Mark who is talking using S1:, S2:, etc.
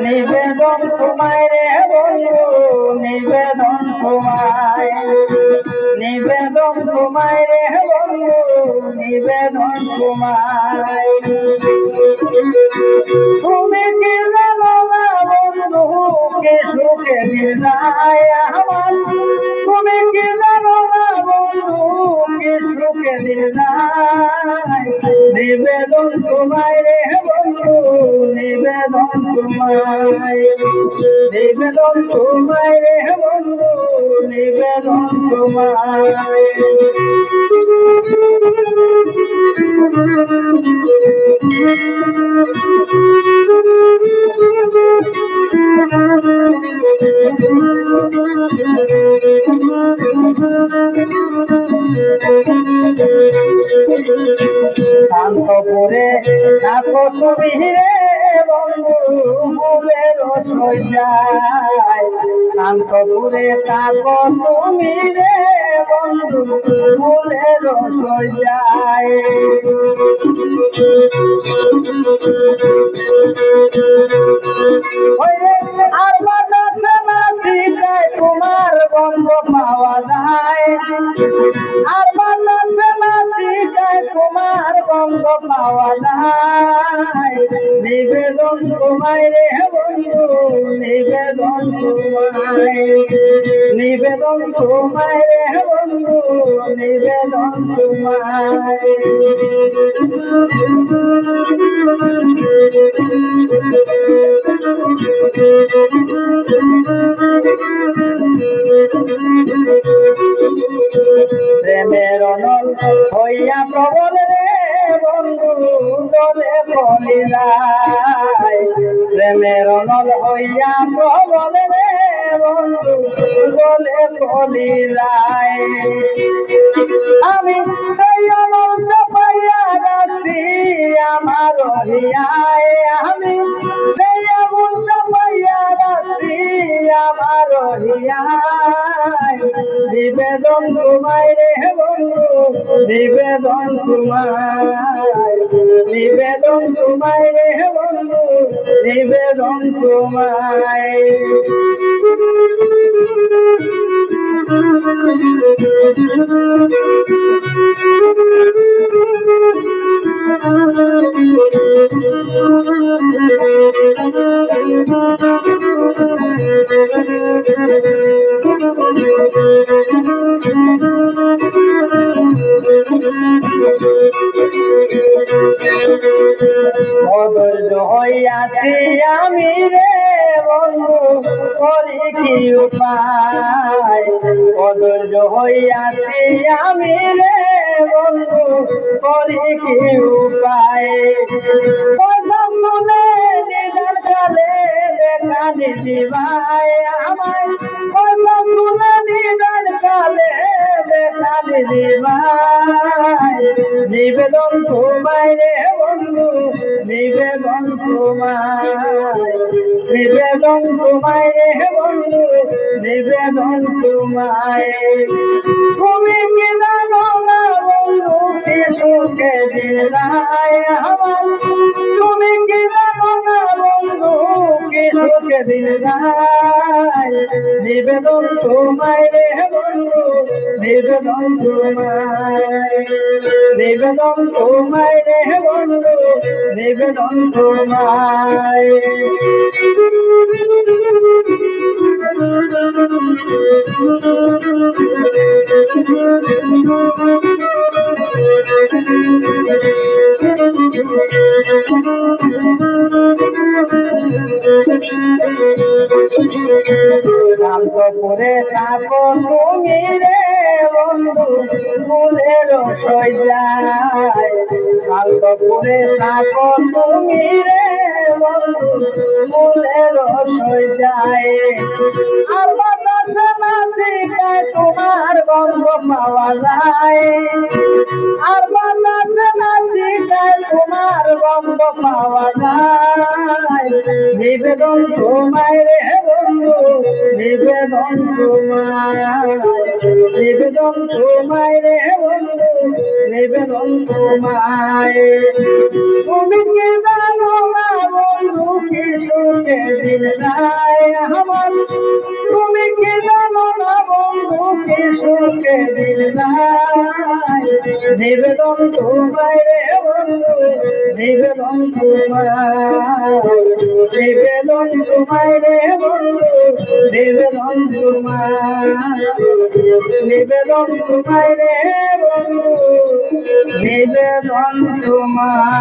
S1: নিবেদন তোমায় রে বন্ধু, নিবেদন তোমায়, নিবেদন তোমায় রে বন্ধু, নিবেদন তোমায়। তুমি কি জানো না বন্ধু, কে সুখে দিনায় আমার, তুমি কি জানো না বন্ধু, কে সুখে দিনায়। নিবেদন তোমায় রে বন্ধু, নিবেদন তোমায়, নিবেদন তোমায় রে বন্ধু, নিবেদন তোমায়। শান্তপুরে থাকো তুমি রে বন্ধু, ফুলের সজ্জায়। শান্তপুরে থাকো তুমি রে বন্ধু, ফুলের সজ্জায়। আর বাতাসে না শীতায় তোমার গন্ধ পাওয়া যায়, আর বাতাসে না শীতায় তোমার গন্ধ পাওয়া যায়। নিবেদন তোমায় রে বন্ধু, নিবেদন তোমায়, নিবেদন তোমায় রে বন্ধু, নিবেদন তোমায়। প্রেমের অনল হইয়া প্রবল রে বন্ধু, দলে কলিলায়। প্রেমের অনল হইয়া প্রবল রে বন্ধু, দলে কলিলায়। আমি সেই অনল চাপাইয়া রাখছি আমার হিয়ায়, আমি সেই আগুন চাপাইয়া রাখছি আমার হিয়ায়। নিবেদন তোমায় রে বন্ধু, নিবেদন তোমায়, নিবেদন তোমায় রে বন্ধু, নিবেদন তোমায়। অধৈর্য হইয়াছি আমি রে বন্ধু, করি কি উপায়। অধৈর্য হইয়াছি আমি রে বন্ধু, করি কি উপায়। কথা শুনে নিদান কালে দেখা দিদিভাই আমায়, কথা শুনে নিদান কালে দেখা দিদিভাই। নিবেদন তোমায় রে বন্ধু, নিবেদন তোমায়, নিবেদন তোমায় রে বন্ধু, নিবেদন তোমায়। তুমি কি জানো না বন্ধু, কি সুখে দিনায় আমার, তুমি কি জানো না বন্ধু, কি সুখে দিনায়। নিবেদন তোমায় রে বন্ধু, নিবেদন তোমায়, নিবেদন তোমায় রে বন্ধু, নিবেদন তোমায়। শান্তপুরে থাকো তুমি রে বন্ধু, ফুলের সজ্জায়। শান্তপুরে থাকো তুমি রে বন্ধু, ফুলের সজ্জায়। আর বাতাসে না শীতায় তোমার গন্ধ পাওয়া যায়, আর বাতাসে না শীতায় তোমার গন্ধ পাওয়া যায়। নিবেদন তোমায় রে বন্ধু, নিবেদন তোমায়, নিবেদন তোমায় রে বন্ধু, তোমায় তুমি কি জানো না বন্ধু কি সুখে দিন নাই আমার তুমি কি জানো না বন্ধু কি সুখে দিন নাই নিবেদন তোমায় রে বন্ধু নিবেদন তোমায় নিবেদন তোমায় রে বন্ধু নিবেদন তোমায় নিবেদন তোমায় রে বন্ধু নিবেদন তোমায়